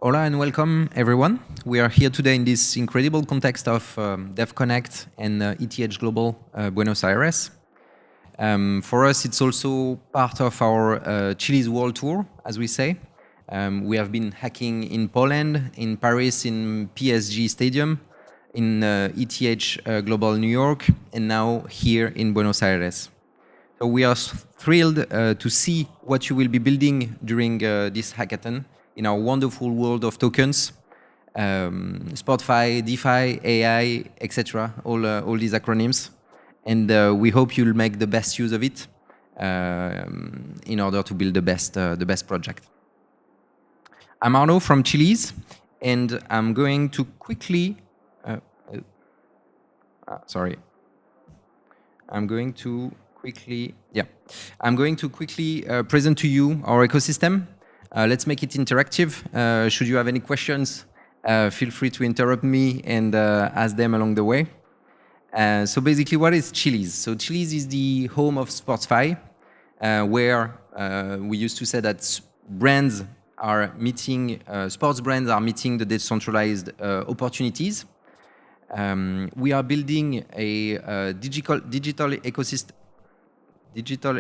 Hola and welcome everyone. We are here today in this incredible context of DevConnect and ETHGlobal Buenos Aires. For us, it's also part of our Chiliz World Tour, as we say. We have been hacking in Poland, in Paris, in PSG Stadium, in ETHGlobal New York, and now here in Buenos Aires. So we are thrilled to see what you will be building during this hackathon in our wonderful world of tokens, Spotify, DeFi, AI, etc. All these acronyms, and we hope you'll make the best use of it in order to build the best project. I'm Arnaud from Chiliz, and I'm going to quickly. I'm going to quickly present to you our ecosystem. Let's make it interactive. Should you have any questions, feel free to interrupt me and ask them along the way. So basically, what is Chiliz? So Chiliz is the home of Spotify, where we used to say that brands are meeting, sports brands are meeting the decentralized opportunities. We are building a digital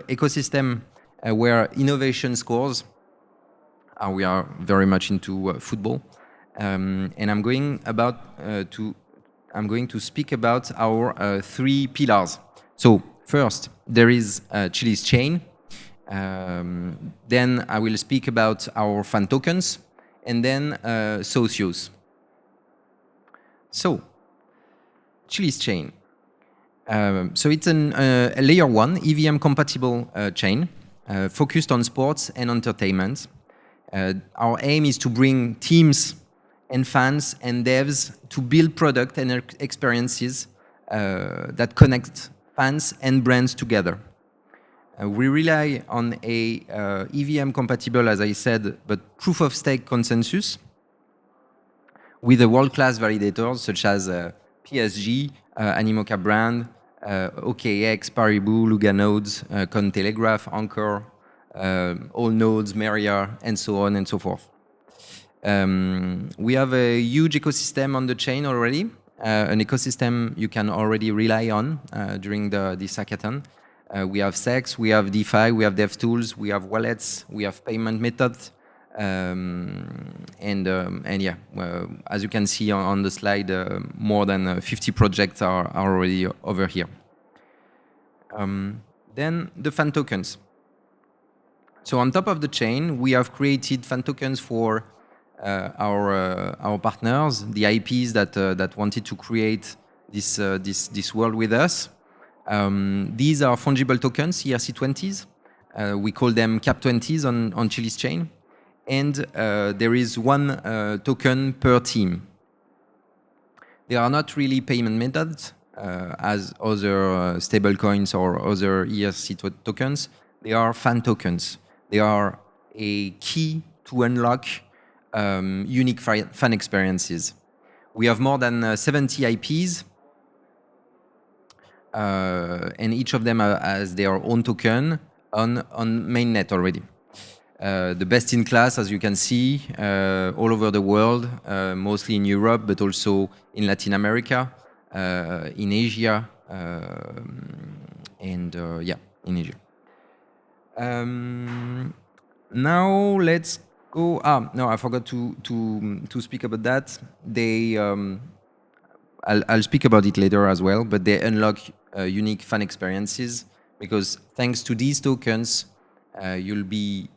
ecosystem where innovation scores. We are very much into football, and I'm going to speak about our three pillars. So first, there is Chiliz Chain. Then I will speak about our fan tokens, and then socios. So Chiliz Chain. So it's a layer 1 EVM compatible chain focused on sports and entertainment. Our aim is to bring teams and fans and devs to build product and experiences that connect fans and brands together. We rely on a EVM compatible, as I said, but proof of stake consensus with a world-class validators such as PSG, Animoca Brand, OKX, Paribu, Luganodes, Cointelegraph, Anchor, Allnodes, Maria, and so on and so forth. We have a huge ecosystem on the chain already, an ecosystem you can already rely on during this hackathon. We have SEX, we have DeFi, we have DevTools, we have wallets, we have payment methods, and yeah, as you can see on the slide, more than 50 projects are already over here. Then the fan tokens. So on top of the chain, we have created fan tokens for our partners, the IPs that wanted to create this world with us. These are fungible tokens, ERC20s. We call them CAP20s on Chiliz Chain, and there is one token per team. They are not really payment methods as other stablecoins or other ERC tokens. They are fan tokens. They are a key to unlock unique fan experiences. We have more than 70 IPs, and each of them has their own token on mainnet already. The best in class, as you can see, all over the world, mostly in Europe, but also in Latin America, in Asia, and yeah, in Asia. Now let's go. No, I forgot to speak about that. I'll speak about it later as well. But they unlock unique fan experiences because thanks to these tokens, you'll be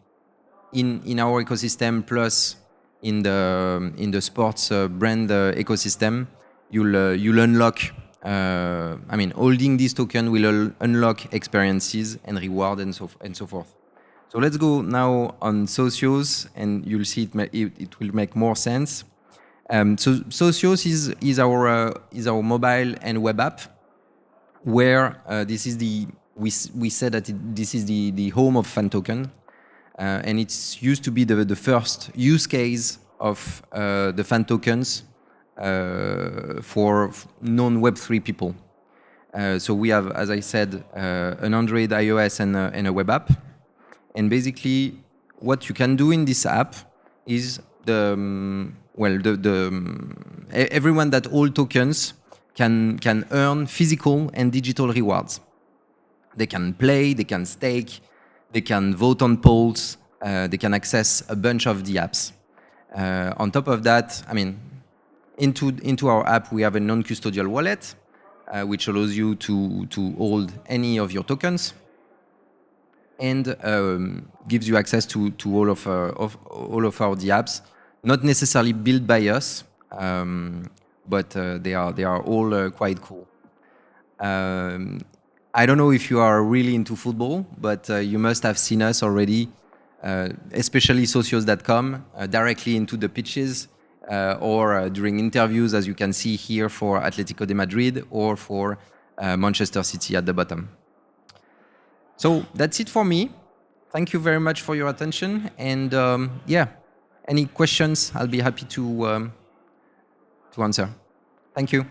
in our ecosystem plus in the sports brand ecosystem. You'll unlock. I mean, holding this token will unlock experiences and reward and so forth. So let's go now on socios, and you'll see it will make more sense. So socios is our mobile and web app, where this is we said that this is the home of fan token, and it's used to be the first use case of the fan tokens. For non-Web3 people. So we have, as I said, an Android, iOS, and a web app. And basically, what you can do in this app is everyone that hold tokens can earn physical and digital rewards. They can play, they can stake, they can vote on polls, they can access a bunch of the apps. On top of that, I mean, into our app, we have a non-custodial wallet, which allows you to hold any of your tokens, and gives you access to all of our the apps, not necessarily built by us, but they are all quite cool. I don't know if you are really into football, but you must have seen us already, especially socios.com, directly into the pitches, or during interviews, as you can see here for Atletico de Madrid or for Manchester City at the bottom. So that's it for me. Thank you very much for your attention. And yeah, any questions, I'll be happy to answer. Thank you.